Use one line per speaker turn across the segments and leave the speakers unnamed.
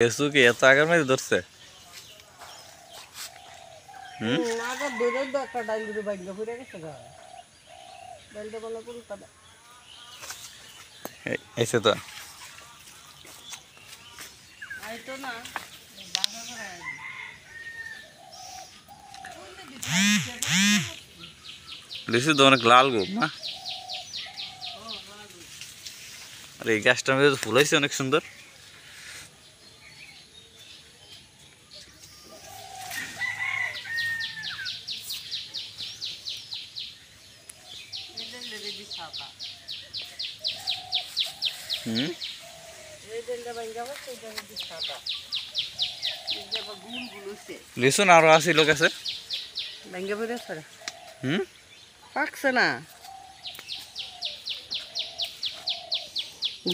কেসু কি এত আগের মধ্যে ধরছে?
আগের ধরে তো একটা ডাইল করে বাইক ঘুরে গেছে গা ডাইলটা বলা করুন তারা
এসে তো
আইতো না বাসা করে
লিচু তো অনেক লাল গো মা। আর এই গাছটার মধ্যে তো ফুল হয়েছে অনেক সুন্দর। লিচু না আরো আছে লোক আছে
পাকছে না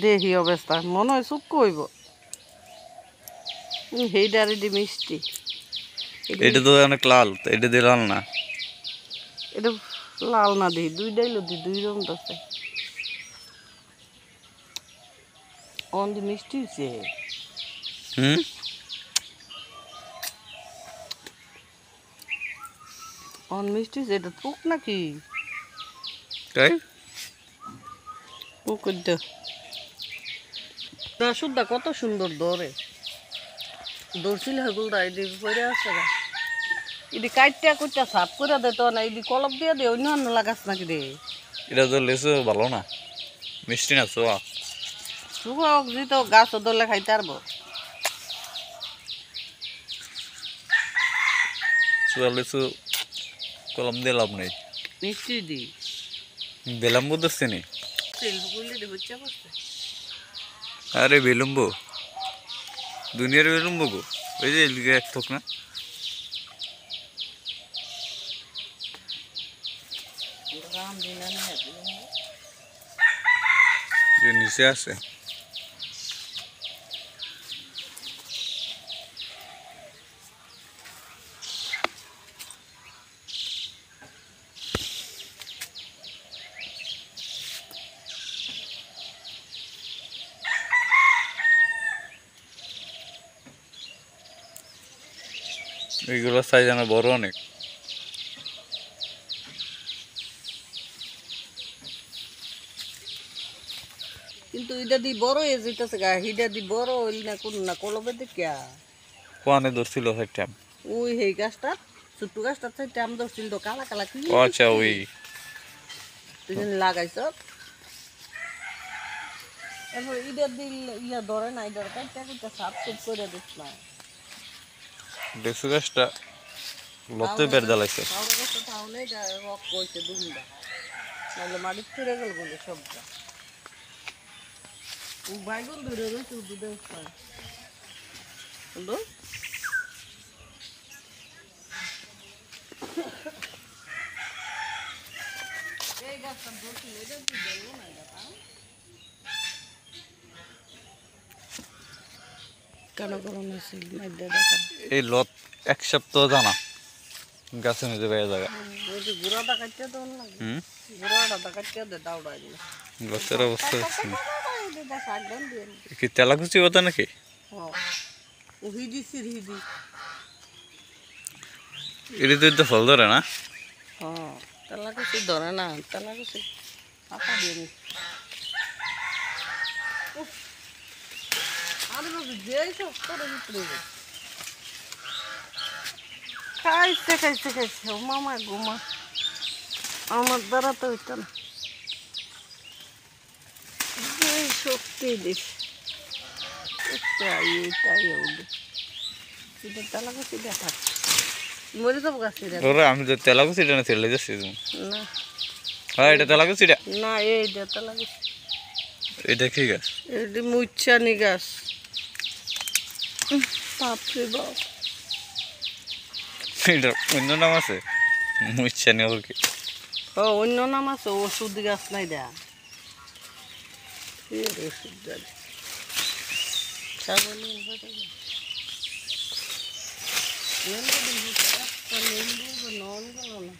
দেখি অবস্থা মনে হয় চুপ কইব সেইটারে দি মিষ্টি
এটা তো অনেক লাল, এটা দিয়ে লাল না।
এটা লাল না দি দুই ডাইল দি দুই রকম আছে অন দি মিষ্টি হচ্ছে অন মিষ্টি হচ্ছে এটা পোক নাকি
তাই
পোক শুদ্ধা কত সুন্দর দৌড়ে দৌড়ছিল হেগুলটা এদি পড়ে আছে গা এদি কাইটা কুইটা সাফ করে দে তো না এদি কলপ দিয়ে দে অন্য অন্য লাগাস নাকি রে
এটা তো লিচু ভালো না, মিষ্টি না চোয়া
শুক যদি তো গাছ ধরলে খাইতে পারবো
চোয়া লিচু কলম দিয়ে লাভ নেই।
মিষ্টি দি
বেলাম্বু ধরছে নি?
সেলফ করলে দে হচ্ছে করতে
আরে বেলুম্বু দুনিয়ার বেলুম্বু গো, ওই যে এদিকে এক থোক না যে নিচে আছে। এইগুলো সাইজ আমার বড় অনেক।
কিন্তু এটা দি বড় হয়ে যেতেছে গা হিটা দি বড় হইল না কোন না কলবে দেখিয়া
কোয়ানে ধরছিল সেটা?
ওই সেই গাছটা ছোট্ট গাছটা চাইতে আম ধরছিল তো কালা কালা কি
ও আচ্ছা, ওই
তুই লাগাইছ এরপর ইটা দিল ইয়া ধরে না ইটার কাইটা কুইটা সাফ সুফ করে দিস না
লিচু গাছটা লতে বের জ্বালাইছে।
পাউডার গাছটা তাহলে রক কইছে দুমটা নাহলে মাটি ফিরে গেল বলে সবটা ও বাইগুন ধরে রয়েছে দুধে হলো এই গাছটা ধরছিল এটা কি বলবো না এটা কেন করুন
এই লত এক সপ্তাহ জানা গাছে নিতে পেয়ে যাবে।
গুড়াটা কাটতে তো গুড়াটা কাটতে দে দাউড়াই দিলে
গাছের অবস্থা কি তেলাকুচি কথা নাকি? এটি তো ফল ধরে না?
তেলাকুচি ধরে না তেলাকুচি পাতা দিয়ে নি খাইছে খাইছে খাইছে মামা গোমা আমার দ্বারা তো হইতো না শক্তি দিস তেলাকুচি দেখা মরে যাবো গাছিটা
আমি তো তেলাকুচিটা না তেলে যাচ্ছি
না
হ্যাঁ এটা তেলাকুচিটা
না এইটা তেলাকুচি
এটা কি গাছ?
এটি মুচ্ছানি গাছ বাপরে বাপ
এটা অন্য নাম আছে মুচ্ছানি ওর কি?
ও অন্য নাম আছে ওষুধ গাছ নাই দেয়া ওষুধ গাছ ছাগলি নন গেল না